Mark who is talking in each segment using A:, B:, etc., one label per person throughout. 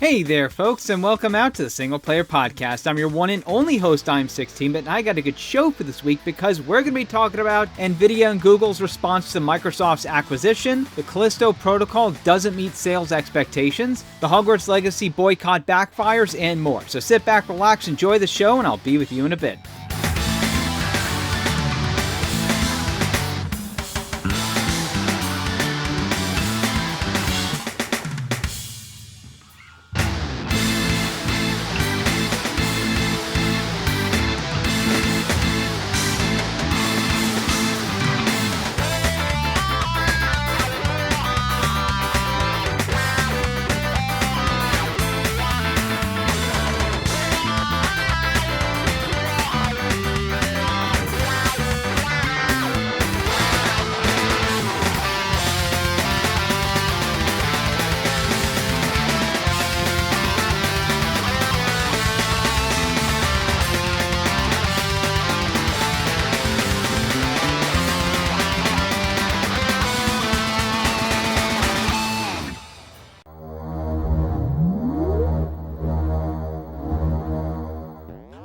A: Hey there, folks, and welcome out to the Single Player Podcast. I'm your one and only host, I'm16, and I got a good show for this week because we're going to be talking about Nvidia and Google's response to Microsoft's acquisition, the Calisto Protocol doesn't meet sales expectations, the Hogwarts Legacy boycott backfires, and more. So sit back, relax, enjoy the show, and I'll be with you in a bit.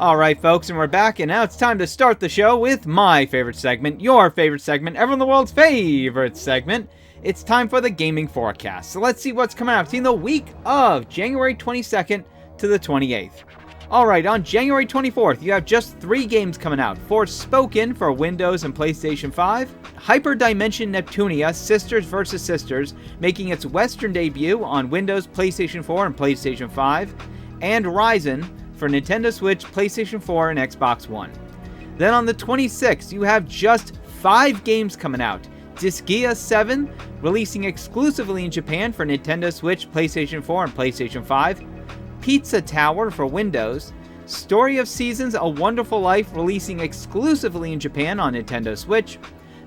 A: Alright folks, and we're back, and now it's time to start the show with my favorite segment, your favorite segment, everyone in the world's favorite segment. It's time for the gaming forecast. So let's see what's coming out in the week of January 22nd to the 28th. Alright, on January 24th, you have just 3 games coming out. Forspoken for Windows and PlayStation 5, Hyperdimension Neptunia Sisters vs. Sisters, making its Western debut on Windows, PlayStation 4, and PlayStation 5, and Ryzen for Nintendo Switch, PlayStation 4, and Xbox One. Then on the 26th, you have just 5 games coming out. Disgaea 7, releasing exclusively in Japan for Nintendo Switch, PlayStation 4, and PlayStation 5. Pizza Tower for Windows. Story of Seasons, A Wonderful Life, releasing exclusively in Japan on Nintendo Switch.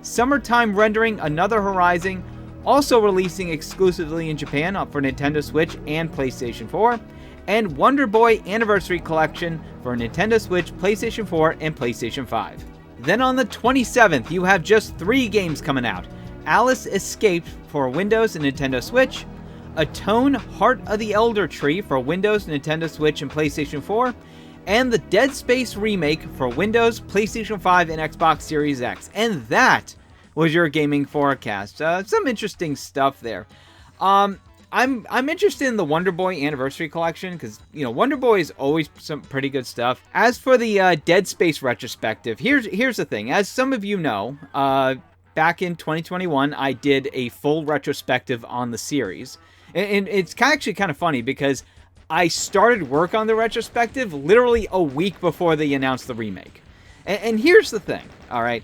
A: Summertime Rendering, Another Horizon, also releasing exclusively in Japan for Nintendo Switch and PlayStation 4. And Wonder Boy Anniversary Collection for Nintendo Switch, PlayStation 4, and PlayStation 5. Then on the 27th, you have just 3 games coming out. Alice Escaped for Windows and Nintendo Switch, Atone Heart of the Elder Tree for Windows, Nintendo Switch, and PlayStation 4, and the Dead Space Remake for Windows, PlayStation 5, and Xbox Series X. And that was your gaming forecast. Some interesting stuff there. I'm interested in the Wonder Boy Anniversary Collection because, you know, Wonder Boy is always some pretty good stuff. As for the Dead Space retrospective, here's the thing. As some of you know, back in 2021, I did a full retrospective on the series. And it's actually kind of funny because I started work on the retrospective literally a week before they announced the remake. And here's the thing, all right?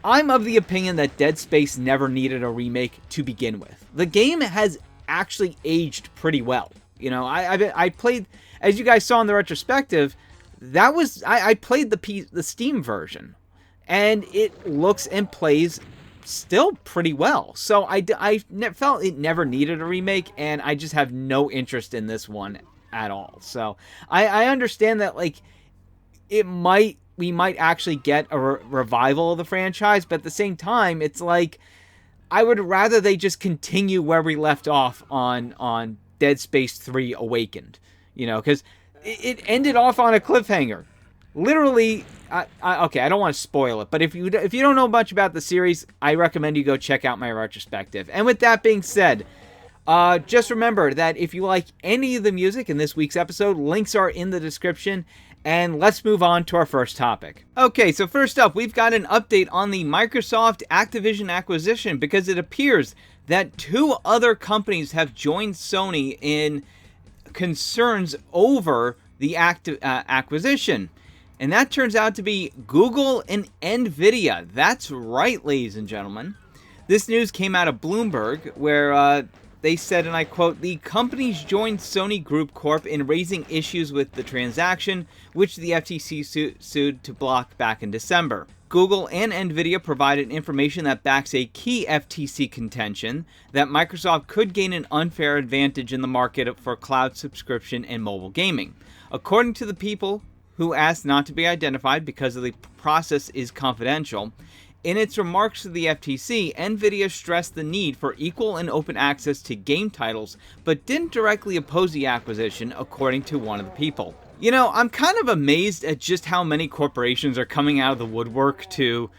A: I'm of the opinion that Dead Space never needed a remake to begin with. The game has actually aged pretty well. You know, I played, as you guys saw in the retrospective, that was I played the Steam version, and it looks and plays still pretty well. So I felt it never needed a remake, and I just have no interest in this one at all. So I understand that, like, we might actually get a revival of the franchise, but at the same time, it's like, I would rather they just continue where we left off on Dead Space 3 Awakened, you know, because it ended off on a cliffhanger. Literally, okay, I don't want to spoil it, but if you don't know much about the series, I recommend you go check out my retrospective. And with that being said, just remember that if you like any of the music in this week's episode, links are in the description. And let's move on to our first topic. Okay, so first up, we've got an update on the Microsoft Activision acquisition because it appears that 2 other companies have joined Sony in concerns over the acquisition. And that turns out to be Google and Nvidia. That's right, ladies and gentlemen. This news came out of Bloomberg, where they said, and I quote, "The companies joined Sony Group Corp in raising issues with the transaction, which the FTC sued to block back in December. Google and Nvidia provided information that backs a key FTC contention that Microsoft could gain an unfair advantage in the market for cloud subscription and mobile gaming. According to the people who asked not to be identified because of the process is confidential, In its remarks to the FTC, Nvidia stressed the need for equal and open access to game titles, but didn't directly oppose the acquisition, according to one of the people. You know, I'm kind of amazed at just how many corporations are coming out of the woodwork to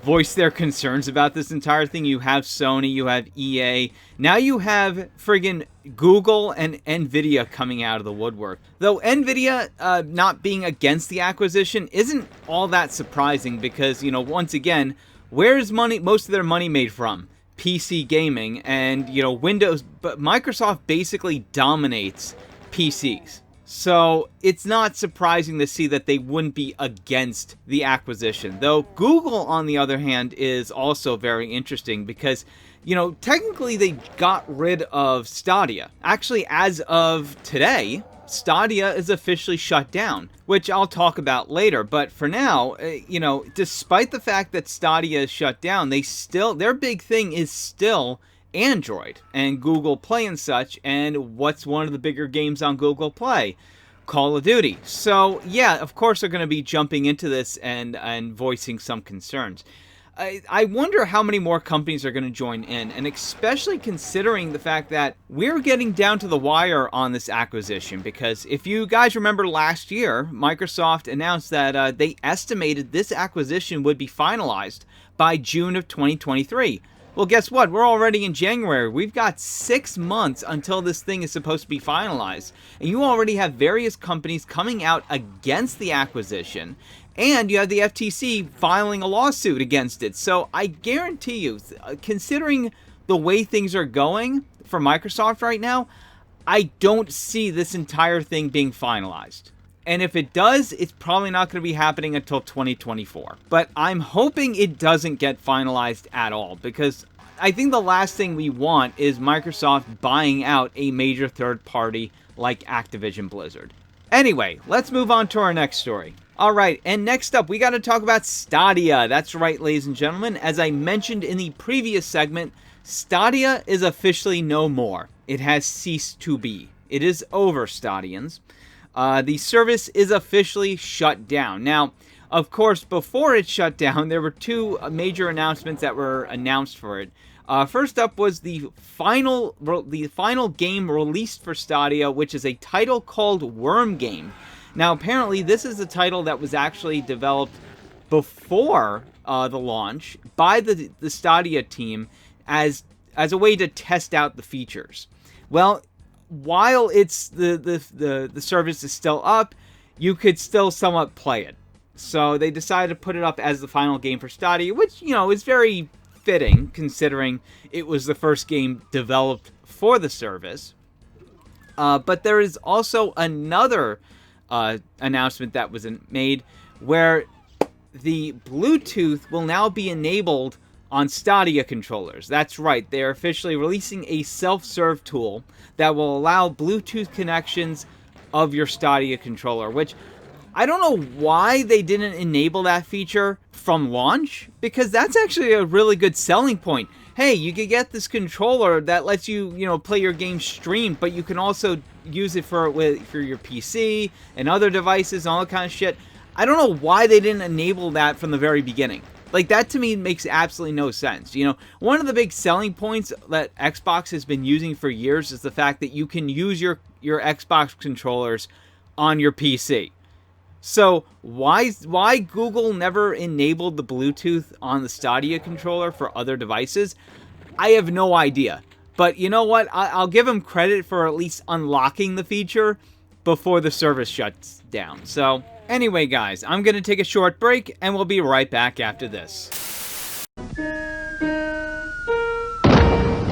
A: voice their concerns about this entire thing. You have Sony, you have EA, now you have friggin' Google and Nvidia coming out of the woodwork. Though Nvidia not being against the acquisition isn't all that surprising because, you know, once again, where's most of their money made from? PC gaming, and, you know, Windows, but Microsoft basically dominates PCs. So it's not surprising to see that they wouldn't be against the acquisition. Though Google, on the other hand, is also very interesting because, you know, technically they got rid of Stadia. Actually, as of today, Stadia is officially shut down, which I'll talk about later. But for now, you know, despite the fact that Stadia is shut down, their big thing is still Android and Google Play and such. And what's one of the bigger games on Google Play? Call of Duty. So yeah, of course they're going to be jumping into this and voicing some concerns. I wonder how many more companies are going to join in, and especially considering the fact that we're getting down to the wire on this acquisition, because if you guys remember last year, Microsoft announced that they estimated this acquisition would be finalized by June of 2023. Well, guess what? We're already in January. We've got 6 months until this thing is supposed to be finalized. And you already have various companies coming out against the acquisition. And you have the FTC filing a lawsuit against it. So I guarantee you, considering the way things are going for Microsoft right now, I don't see this entire thing being finalized. And if it does, it's probably not going to be happening until 2024. But I'm hoping it doesn't get finalized at all, because I think the last thing we want is Microsoft buying out a major third party like Activision Blizzard. Anyway, let's move on to our next story. Alright, and next up, we got to talk about Stadia. That's right, ladies and gentlemen. As I mentioned in the previous segment, Stadia is officially no more. It has ceased to be. It is over, Stadians. The service is officially shut down. Now, of course, before it shut down, there were two major announcements that were announced for it. First up was the final game released for Stadia, which is a title called Worm Game. Now, apparently, this is a title that was actually developed before the launch by the Stadia team as a way to test out the features. Well, while it's the service is still up, you could still somewhat play it. So they decided to put it up as the final game for Stadia, which, you know, is very fitting considering it was the first game developed for the service. But there is also another announcement that was made where the Bluetooth will now be enabled on Stadia controllers. That's right, they're officially releasing a self-serve tool that will allow Bluetooth connections of your Stadia controller, which I don't know why they didn't enable that feature from launch, because that's actually a really good selling point. Hey, you could get this controller that lets you, you know, play your game streamed, but you can also use it for your PC and other devices and all that kind of shit. I don't know why they didn't enable that from the very beginning. Like, that to me makes absolutely no sense. You know, one of the big selling points that Xbox has been using for years is the fact that you can use your Xbox controllers on your PC. So why Google never enabled the Bluetooth on the Stadia controller for other devices, I have no idea. But you know what? I'll give them credit for at least unlocking the feature before the service shuts down. So anyway, guys, I'm going to take a short break, and we'll be right back after this.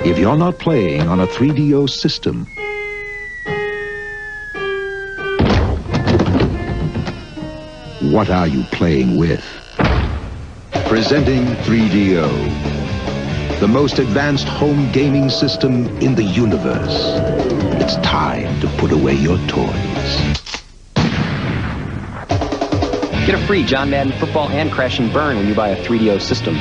B: If you're not playing on a 3DO system, what are you playing with? Presenting 3DO, the most advanced home gaming system in the universe. It's time to put away your toys.
C: Get a free John Madden Football and Crash and Burn when you buy a 3DO system.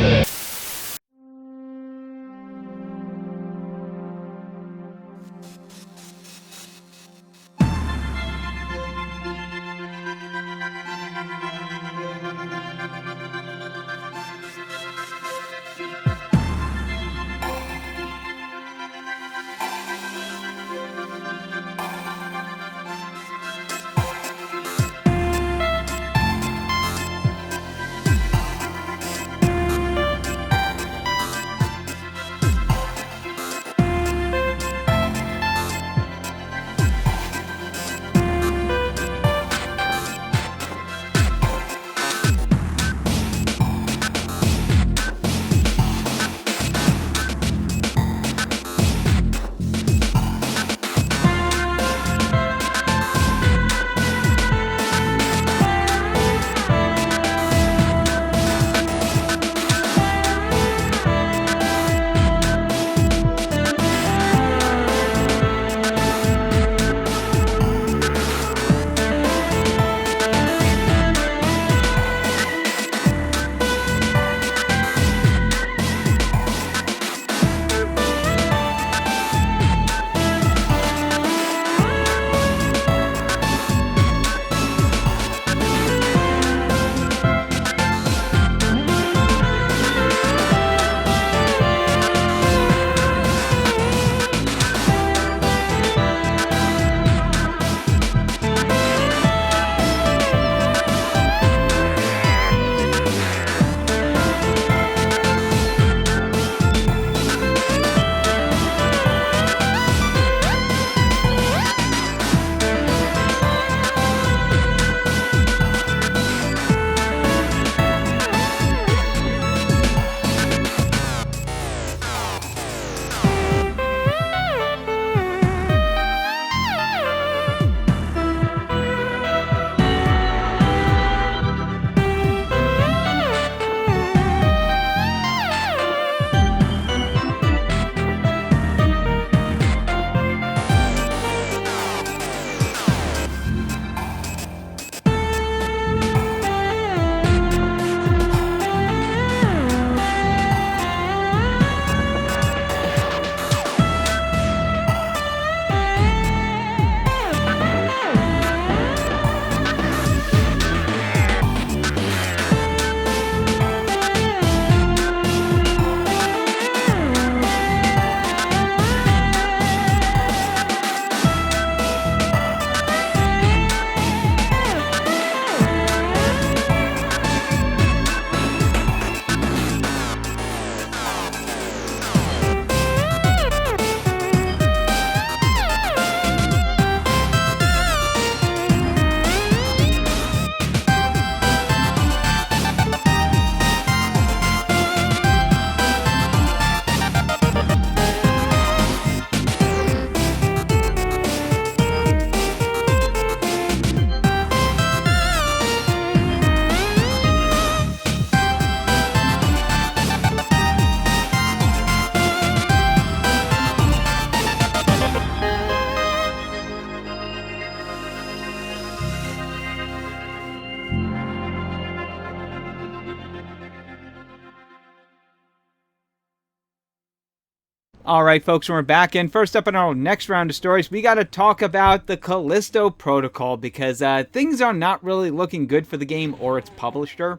A: All right, folks, we're back in. First up in our next round of stories, we got to talk about the Calisto Protocol because things are not really looking good for the game or its publisher.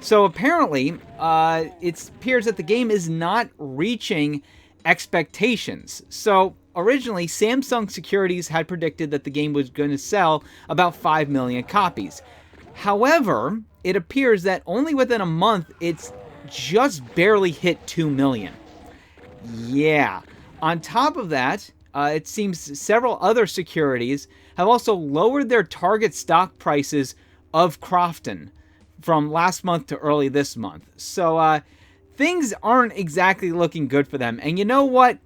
A: So apparently, it appears that the game is not reaching expectations. So originally, Samsung Securities had predicted that the game was going to sell about 5 million copies. However, it appears that only within a month, it's just barely hit 2 million. Yeah. On top of that, it seems several other securities have also lowered their target stock prices of Crofton from last month to early this month. So things aren't exactly looking good for them. And you know what?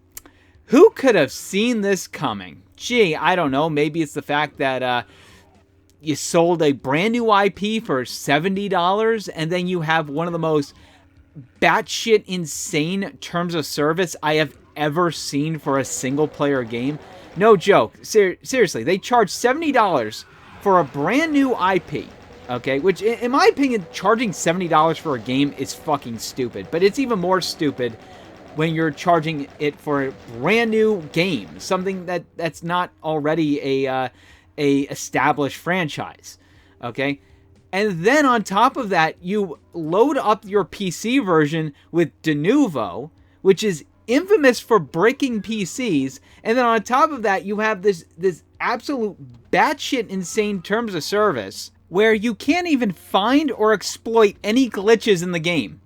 A: Who could have seen this coming? Gee, I don't know. Maybe it's the fact that you sold a brand new IP for $70 and then you have one of the most batshit insane terms of service I have ever seen for a single player game. No joke. Seriously, they charge $70 for a brand new IP. Okay, which in my opinion, charging $70 for a game is fucking stupid. But it's even more stupid when you're charging it for a brand new game, something that's not already a established franchise. Okay. And then on top of that, you load up your PC version with Denuvo, which is infamous for breaking PCs. And then on top of that, you have this absolute batshit insane terms of service where you can't even find or exploit any glitches in the game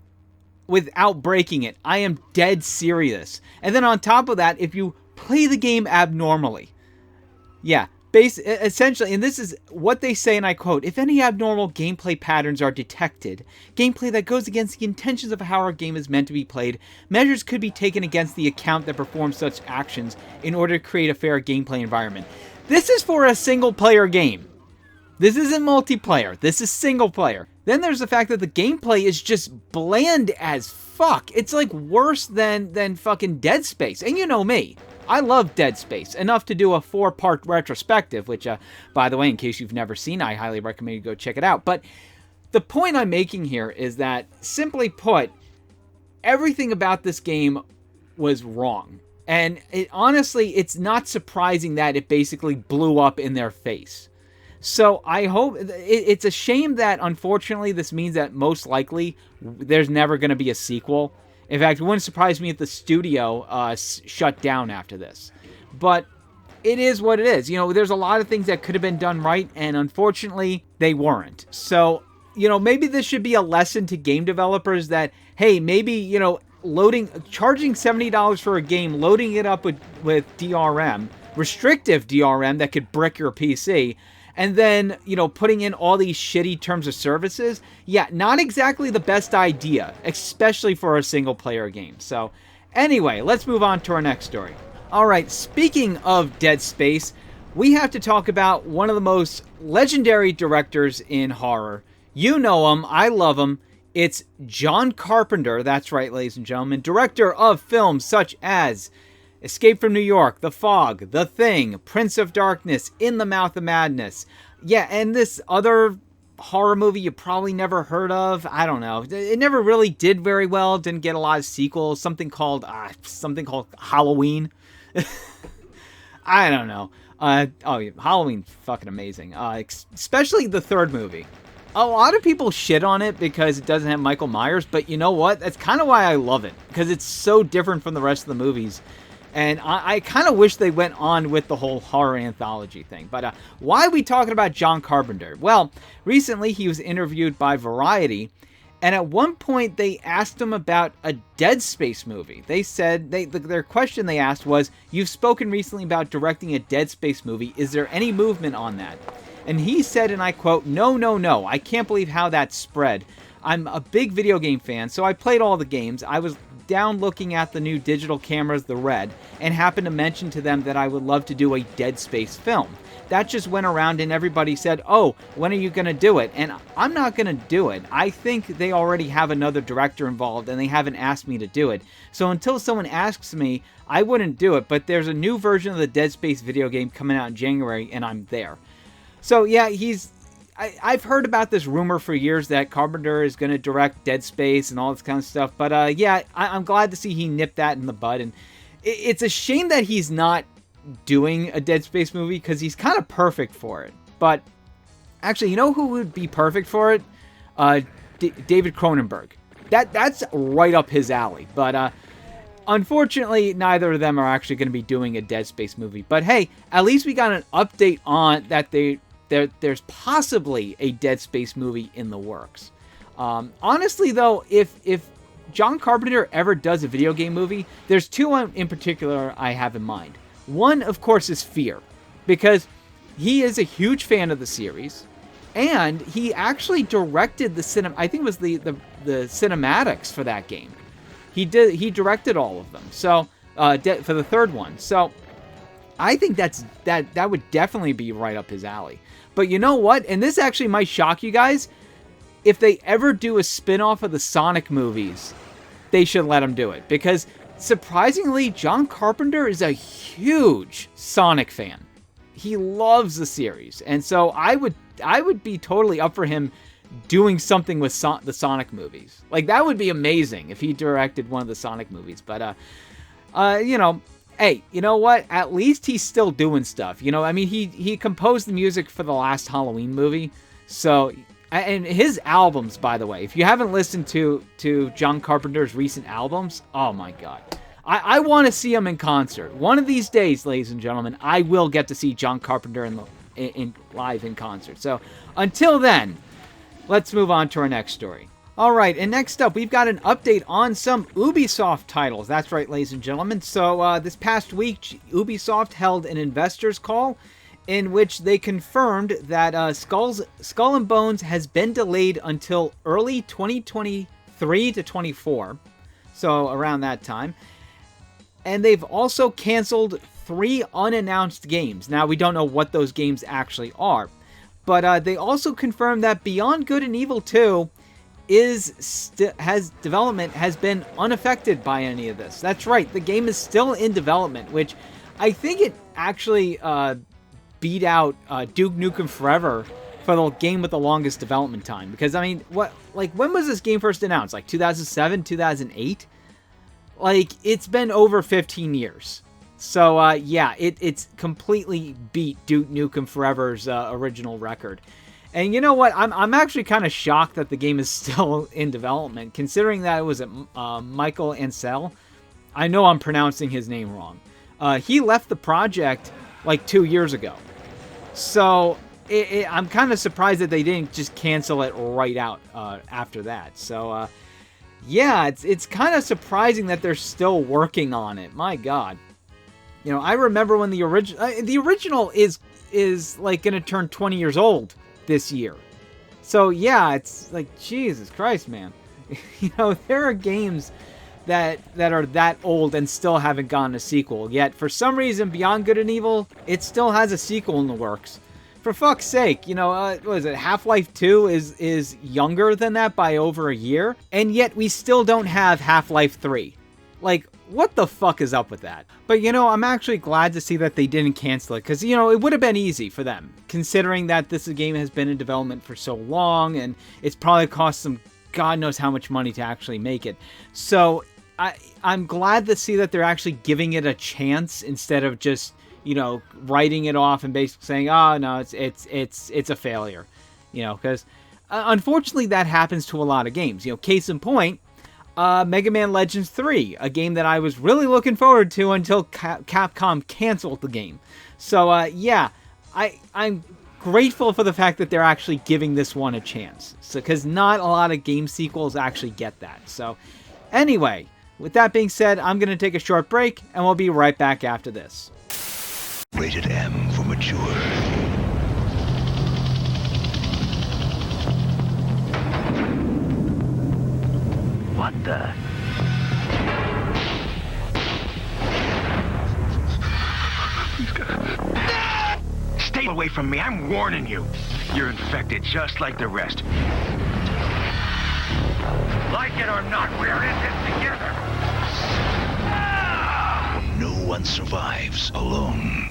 A: without breaking it. I am dead serious. And then on top of that, if you play the game abnormally, yeah, essentially, and this is what they say, and I quote, if any abnormal gameplay patterns are detected, gameplay that goes against the intentions of how our game is meant to be played, measures could be taken against the account that performs such actions in order to create a fair gameplay environment. This is for a single player game. This isn't multiplayer. This is single player. Then there's the fact that the gameplay is just bland as fuck. It's like worse than fucking Dead Space. And you know me. I love Dead Space, enough to do a 4-part retrospective, which, by the way, in case you've never seen, I highly recommend you go check it out. But the point I'm making here is that, simply put, everything about this game was wrong. And honestly, it's not surprising that it basically blew up in their face. So I hope, it's a shame that, unfortunately, this means that most likely there's never going to be a sequel. In fact, it wouldn't surprise me if the studio shut down after this. But it is what it is. You know, there's a lot of things that could have been done right, and unfortunately, they weren't. So, you know, maybe this should be a lesson to game developers that, hey, maybe, you know, charging $70 for a game, loading it up with DRM, restrictive DRM that could brick your PC, and then, you know, putting in all these shitty terms of services, yeah, not exactly the best idea, especially for a single-player game. So, anyway, let's move on to our next story. All right, speaking of Dead Space, we have to talk about one of the most legendary directors in horror. You know him, I love him. It's John Carpenter, that's right, ladies and gentlemen, director of films such as Escape from New York, The Fog, The Thing, Prince of Darkness, In the Mouth of Madness. Yeah, and this other horror movie you probably never heard of. I don't know. It never really did very well. Didn't get a lot of sequels. Something called Halloween. I don't know. Halloween, fucking amazing. Especially the third movie. A lot of people shit on it because it doesn't have Michael Myers, but you know what? That's kind of why I love it, because it's so different from the rest of the movies. And I kind of wish they went on with the whole horror anthology thing. But why are we talking about John Carpenter? Well, recently he was interviewed by Variety, and at one point they asked him about a Dead Space movie. They said, their question they asked was, you've spoken recently about directing a Dead Space movie. Is there any movement on that? And he said, and I quote, no, I can't believe how that spread. I'm a big video game fan, so I played all the games. I was down looking at the new digital cameras, the Red, and happened to mention to them that I would love to do a Dead Space film. That just went around and everybody said, oh, when are you going to do it? And I'm not going to do it. I think they already have another director involved and they haven't asked me to do it. So until someone asks me, I wouldn't do it. But there's a new version of the Dead Space video game coming out in January and I'm there. So yeah, I've heard about this rumor for years that Carpenter is going to direct Dead Space and all this kind of stuff. But yeah, I'm glad to see he nipped that in the bud. And it's a shame that he's not doing a Dead Space movie, because he's kind of perfect for it. But actually, you know who would be perfect for it? David Cronenberg. That's right up his alley. But unfortunately, neither of them are actually going to be doing a Dead Space movie. But hey, at least we got an update on that there's possibly a Dead Space movie in the works. Honestly, though, if John Carpenter ever does a video game movie, there's two in particular I have in mind. One, of course, is Fear, because he is a huge fan of the series, and he actually directed I think it was the cinematics for that game. He directed all of them. So for the third one. So I think that would definitely be right up his alley. But you know what? And this actually might shock you guys. If they ever do a spin-off of the Sonic movies, they should let him do it, because surprisingly, John Carpenter is a huge Sonic fan. He loves the series, and so I would be totally up for him doing something with the Sonic movies. Like, that would be amazing if he directed one of the Sonic movies. But you know, hey, you know what? At least he's still doing stuff. You know, I mean, he composed the music for the last Halloween movie. So, and his albums, by the way, if you haven't listened to John Carpenter's recent albums, oh my God. I want to see him in concert. One of these days, ladies and gentlemen, I will get to see John Carpenter in live in concert. So until then, let's move on to our next story. All right, and next up, we've got an update on some Ubisoft titles. That's right, ladies and gentlemen. So this past week, Ubisoft held an investors call in which they confirmed that Skull and Bones has been delayed until early 2023 to 24. So around that time. And they've also canceled 3 unannounced games. Now, we don't know what those games actually are. But they also confirmed that Beyond Good and Evil 2 development has been unaffected by any of this. That's right, the game is still in development, which I think it actually beat out Duke Nukem Forever for the game with the longest development time. Because, I mean, when was this game first announced? Like 2007, 2008? Like, it's been over 15 years. So, yeah, it's completely beat Duke Nukem Forever's original record. And you know what? I'm actually kind of shocked that the game is still in development, considering that it was Michael Ancel. I know I'm pronouncing his name wrong. He left the project like 2 years ago. So, I'm kind of surprised that they didn't just cancel it right out after that. So, yeah, it's kind of surprising that they're still working on it. My God. You know, I remember when the original is like going to turn 20 years old this year. So, yeah, it's like, Jesus Christ, man. You know, there are games that are that old and still haven't gotten a sequel. Yet, for some reason, Beyond Good and Evil, it still has a sequel in the works. For fuck's sake, you know, what is it? Half-Life 2 is younger than that by over a year, and yet we still don't have Half-Life 3. Like, what the fuck is up with that? But, you know, I'm actually glad to see that they didn't cancel it, because, you know, it would have been easy for them, considering that this game has been in development for so long, and it's probably cost them God knows how much money to actually make it. So, I'm glad to see that they're actually giving it a chance instead of just, you know, writing it off and basically saying, oh, no, it's a failure. You know, because unfortunately that happens to a lot of games. You know, case in point, Mega Man Legends 3, a game that I was really looking forward to until Capcom canceled the game. So, yeah, I'm grateful for the fact that they're actually giving this one a chance. So, because not a lot of game sequels actually get that. So, anyway, with that being said, I'm going to take a short break, and we'll be right back after this.
B: Rated M for mature.
C: What the?
D: Stay away from me, I'm warning you. You're infected just like the rest. Like it or not, we're in this together.
B: No one survives alone.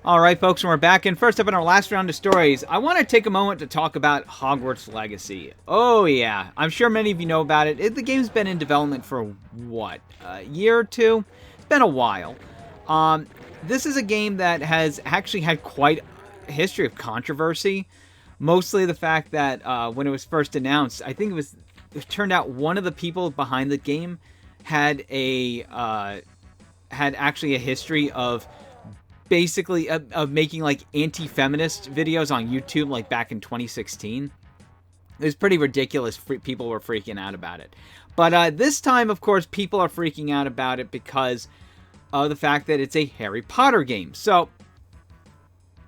A: All right, folks, and we're back. And first up in our last round of stories, I want to take a moment to talk about Hogwarts Legacy. Oh, yeah. I'm sure many of you know about it. The game's been in development for, what, a year or two? It's been a while. This is a game that has actually had quite a history of controversy. Mostly the fact that when it was first announced, I think it turned out one of the people behind the game had actually a history of basically of making like anti-feminist videos on YouTube, like back in 2016. It was pretty ridiculous. People were freaking out about it. But this time, of course, people are freaking out about it because of the fact that it's a Harry Potter game. So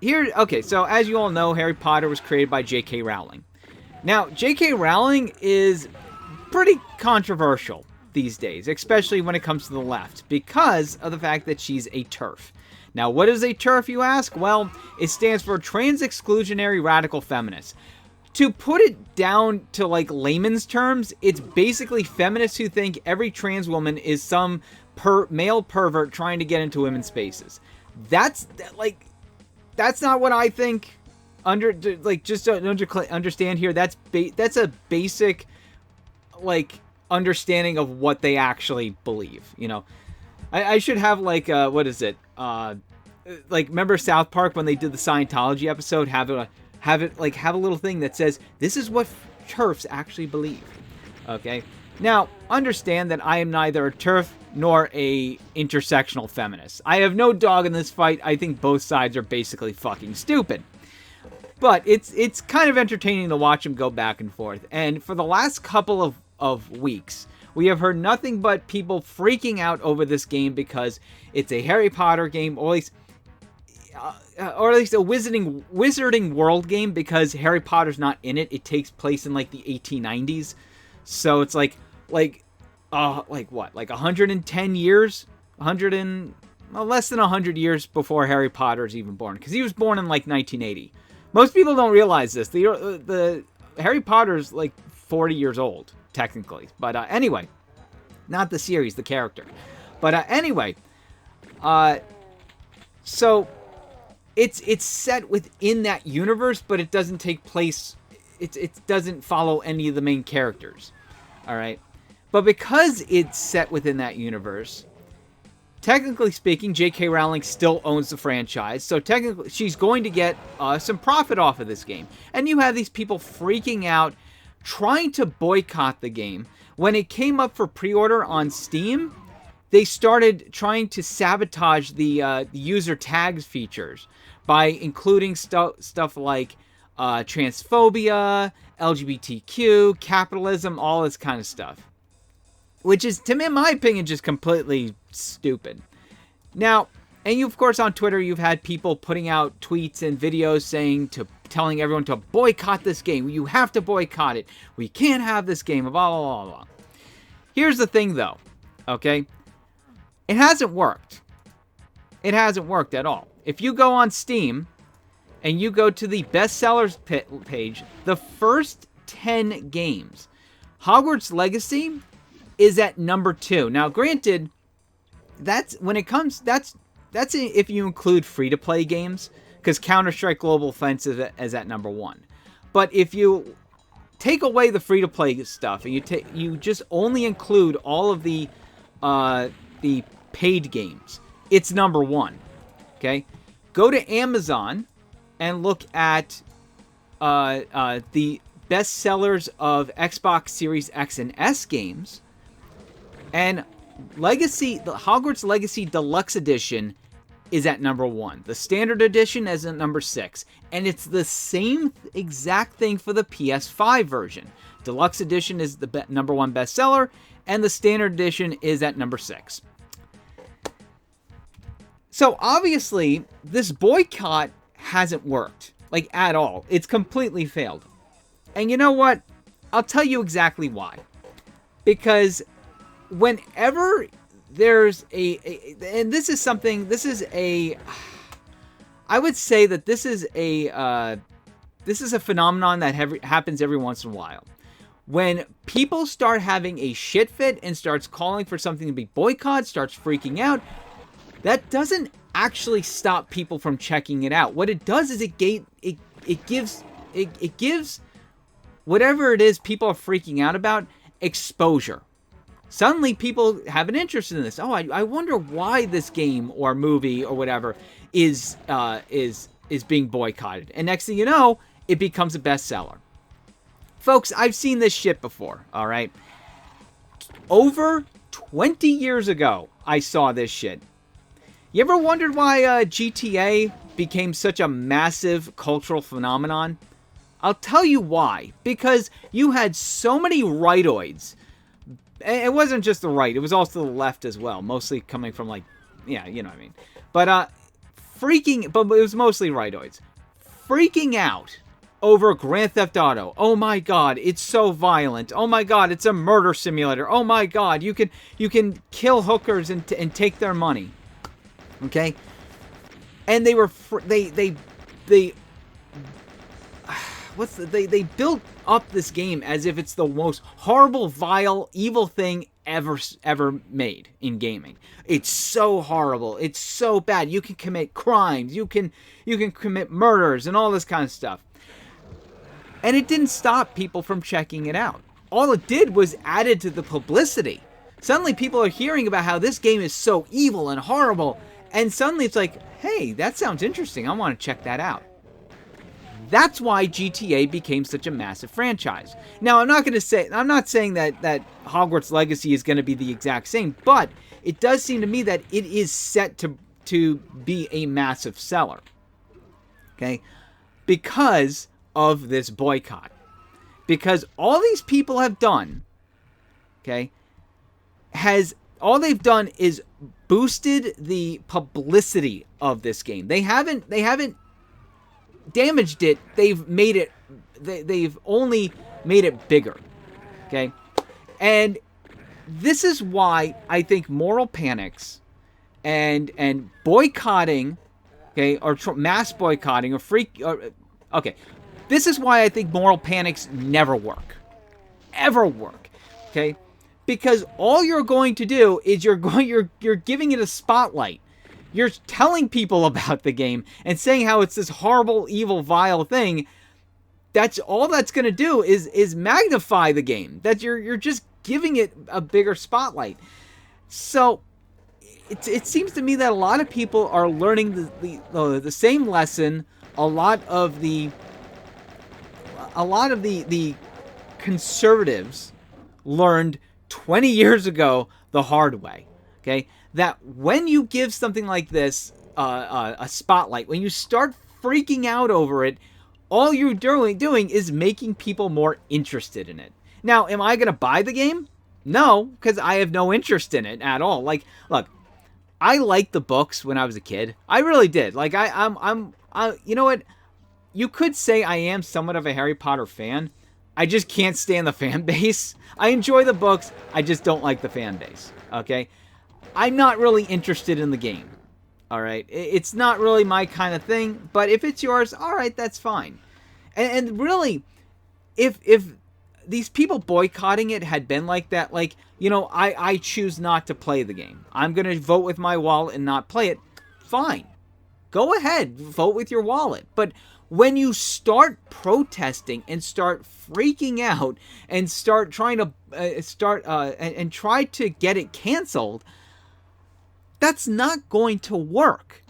A: so as you all know, Harry Potter was created by J.K. Rowling. Now, J.K. Rowling is pretty controversial these days, especially when it comes to the left, because of the fact that she's a TERF. Now, what is a TERF, you ask? Well, it stands for Trans-Exclusionary Radical Feminist. To put it down to, like, layman's terms, it's basically feminists who think every trans woman is some male pervert trying to get into women's spaces. That's not what I think. Understand here, that's a basic, like, understanding of what they actually believe, you know. I should have, like, what is it? Like, remember South Park when they did the Scientology episode? Have a little thing that says, this is what TERFs actually believe. Okay? Now, understand that I am neither a TERF nor a intersectional feminist. I have no dog in this fight. I think both sides are basically fucking stupid. But it's kind of entertaining to watch them go back and forth. And for the last couple of weeks, we have heard nothing but people freaking out over this game because it's a Harry Potter game, or at least a wizarding world game, because Harry Potter's not in it. It takes place in like the 1890s, so it's like 110 years, less than 100 years before Harry Potter is even born, because he was born in like 1980. Most people don't realize this. The Harry Potter's like 40 years old. Technically, but anyway, not the series, the character. But anyway, so it's set within that universe, but it doesn't take place. It doesn't follow any of the main characters. All right, but because it's set within that universe, technically speaking, J.K. Rowling still owns the franchise, so technically she's going to get some profit off of this game. And you have these people freaking out, trying to boycott the game. When it came up for pre-order on Steam, they started trying to sabotage the user tags features by including stuff like transphobia, LGBTQ, capitalism, all this kind of stuff. Which is, to me, in my opinion, just completely stupid. Now, and you, of course, on Twitter, you've had people putting out tweets and videos telling everyone to boycott this game. You have to boycott it. We can't have this game. Blah, blah, blah, blah. Here's the thing, though. Okay? It hasn't worked. It hasn't worked at all. If you go on Steam and you go to the bestsellers page, the first 10 games, Hogwarts Legacy is at number 2. Now, granted, that's if you include free-to-play games, because Counter-Strike Global Offensive is at number 1. But if you take away the free-to-play stuff and you just only include all of the paid games, it's number 1. Okay, go to Amazon and look at the best sellers of Xbox Series X and S games, and the Hogwarts Legacy Deluxe Edition is at number 1. The Standard Edition is at number 6. And it's the same exact thing for the PS5 version. Deluxe Edition is the number 1 bestseller, and the Standard Edition is at number 6. So obviously, this boycott hasn't worked, like, at all. It's completely failed. And you know what? I'll tell you exactly why. Because whenever there's and this is a phenomenon that happens every once in a while. When people start having a shit fit and starts calling for something to be boycotted, starts freaking out, that doesn't actually stop people from checking it out. What it does is it gives whatever it is people are freaking out about exposure. Suddenly people have an interest in this. Oh, I wonder why this game or movie or whatever is being boycotted. And next thing you know, it becomes a bestseller. Folks, I've seen this shit before, all right? Over 20 years ago, I saw this shit. You ever wondered why GTA became such a massive cultural phenomenon? I'll tell you why. Because you had so many rightoids. It wasn't just the right, it was also the left as well. Mostly coming from, like, yeah, you know what I mean. But, but it was mostly rightoids. Freaking out over Grand Theft Auto. Oh my god, it's so violent. Oh my god, it's a murder simulator. Oh my god, you can kill hookers and take their money. Okay? And they were they built up this game as if it's the most horrible, vile, evil thing ever made in gaming. It's so horrible. It's so bad. You can commit crimes. You can commit murders and all this kind of stuff. And it didn't stop people from checking it out. All it did was added to the publicity. Suddenly people are hearing about how this game is so evil and horrible. And suddenly it's like, hey, that sounds interesting. I want to check that out. That's why GTA became such a massive franchise. Now, I'm not saying that Hogwarts Legacy is going to be the exact same, but it does seem to me that it is set to be a massive seller. Okay? Because of this boycott. Because all these people have done, okay, all they've done is boosted the publicity of this game. They haven't damaged it. They've only made it bigger. Okay? And this is why I think moral panics and boycotting, okay, or mass boycotting okay. This is why I think moral panics never work. Ever work. Okay? Because all you're going to do is you're giving it a spotlight. You're telling people about the game and saying how it's this horrible, evil, vile thing. That's all that's going to do is magnify the game. That you're just giving it a bigger spotlight. So it seems to me that a lot of people are learning the same lesson. A lot of the conservatives learned 20 years ago the hard way. Okay, that when you give something like this a spotlight, when you start freaking out over it, all you're doing is making people more interested in it. Now, am I going to buy the game? No, because I have no interest in it at all. Like, look, I liked the books when I was a kid. I really did. Like, I'm you know what? You could say I am somewhat of a Harry Potter fan. I just can't stand the fan base. I enjoy the books. I just don't like the fan base. Okay? I'm not really interested in the game. All right? It's not really my kind of thing. But if it's yours, all right, that's fine. And really, if these people boycotting it had been like that, like, you know, I choose not to play the game. I'm going to vote with my wallet and not play it. Fine. Go ahead. Vote with your wallet. But when you start protesting and start freaking out and start trying to and try to get it canceled, that's not going to work.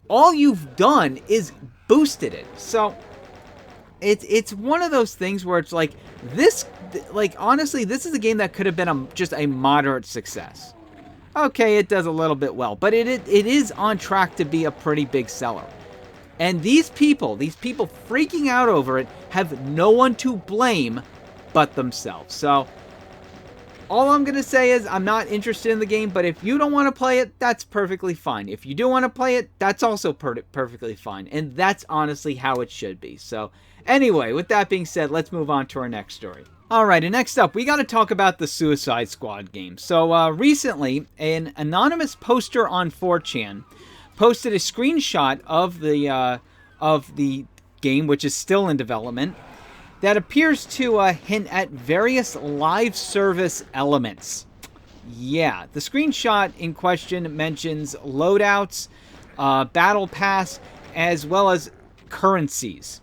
A: All you've done is boosted it. So it's one of those things where it's like this, like, honestly, this is a game that could have been just a moderate success. Okay, it does a little bit well, but it is on track to be a pretty big seller. And these people freaking out over it have no one to blame but themselves. So all I'm going to say is I'm not interested in the game, but if you don't want to play it, that's perfectly fine. If you do want to play it, that's also perfectly fine. And that's honestly how it should be. So anyway, with that being said, let's move on to our next story. Alright, and next up, we got to talk about the Suicide Squad game. So recently, an anonymous poster on 4chan posted a screenshot of the game, which is still in development, that appears to hint at various live service elements. Yeah, the screenshot in question mentions loadouts, battle pass, as well as currencies.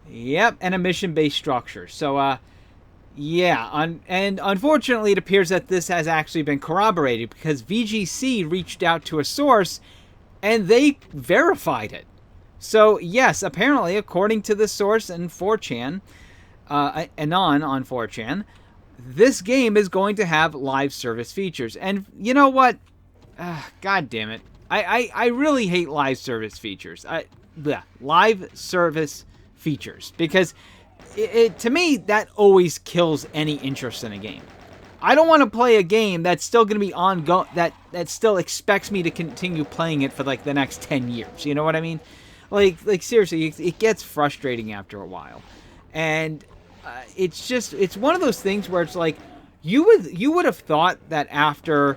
A: Yep, and a mission-based structure. So, yeah, and unfortunately it appears that this has actually been corroborated because VGC reached out to a source and they verified it. So, yes, apparently, according to the source in 4chan, Anon on 4chan, this game is going to have live service features. And you know what? God damn it. I really hate live service features. Live service features. Because to me, that always kills any interest in a game. I don't want to play a game that's still going to be ongoing, that still expects me to continue playing it for like the next 10 years. You know what I mean? Like seriously, it gets frustrating after a while. And it's one of those things where it's like, you would have thought that after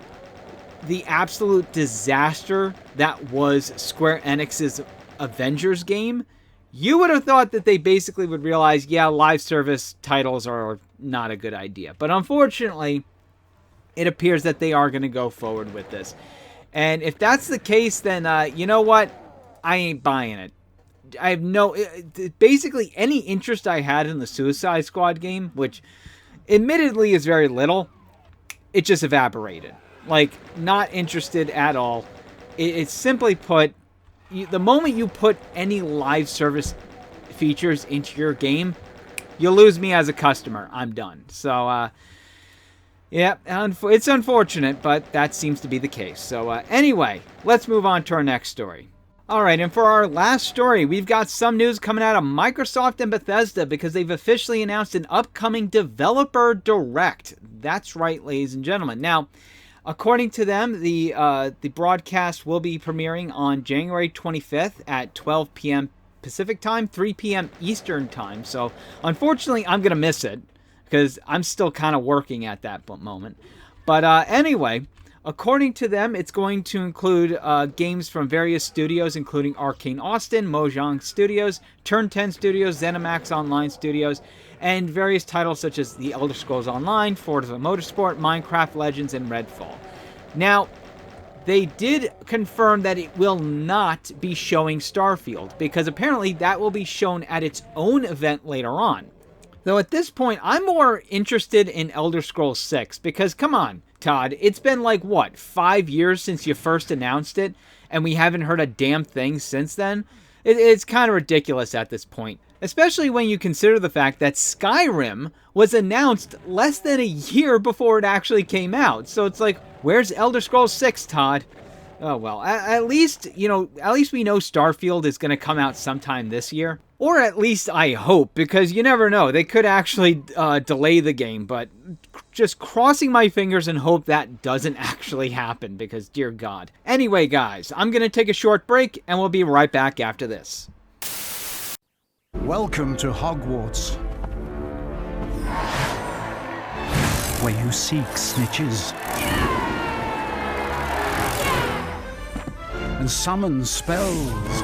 A: the absolute disaster that was Square Enix's Avengers game, you would have thought that they basically would realize, yeah, live service titles are not a good idea. But unfortunately, it appears that they are going to go forward with this. And if that's the case, then you know what? I ain't buying it. I have basically any interest I had in the Suicide Squad game, which admittedly is very little, it just evaporated. Like, not interested at all. It's simply put, the moment you put any live service features into your game, you lose me as a customer. I'm done. So, yeah, it's unfortunate, but that seems to be the case. So, anyway, let's move on to our next story. Alright, and for our last story, we've got some news coming out of Microsoft and Bethesda because they've officially announced an upcoming Developer Direct. That's right, ladies and gentlemen. Now, according to them, the broadcast will be premiering on January 25th at 12 p.m. Pacific Time, 3 p.m. Eastern Time. So, unfortunately, I'm going to miss it because I'm still kind of working at that moment. But anyway, according to them, it's going to include games from various studios, including Arcane Austin, Mojang Studios, Turn 10 Studios, ZeniMax Online Studios, and various titles such as The Elder Scrolls Online, Forza Motorsport, Minecraft Legends, and Redfall. Now, they did confirm that it will not be showing Starfield, because apparently that will be shown at its own event later on. Though at this point, I'm more interested in Elder Scrolls 6, because come on, Todd, it's been like, what, 5 years since you first announced it, and we haven't heard a damn thing since then? It's kind of ridiculous at this point, especially when you consider the fact that Skyrim was announced less than a year before it actually came out. So it's like, where's Elder Scrolls 6, Todd? Oh, well, at least we know Starfield is going to come out sometime this year. Or at least I hope, because you never know. They could actually delay the game, but just crossing my fingers and hope that doesn't actually happen, because dear God. Anyway, guys, I'm going to take a short break, and we'll be right back after this.
E: Welcome to Hogwarts, where you seek snitches and summon spells,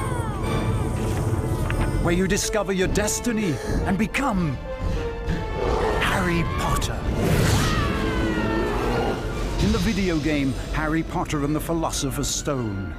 E: where you discover your destiny and become Harry Potter. In the video game Harry Potter and the Philosopher's Stone.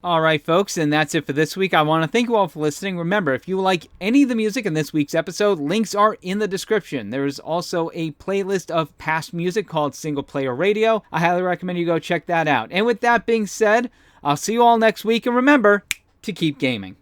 A: Alright folks, and that's it for this week. I want to thank you all for listening. Remember, if you like any of the music in this week's episode, links are in the description. There is also a playlist of past music called Single Player Radio. I highly recommend you go check that out. And with that being said, I'll see you all next week, and remember to keep gaming.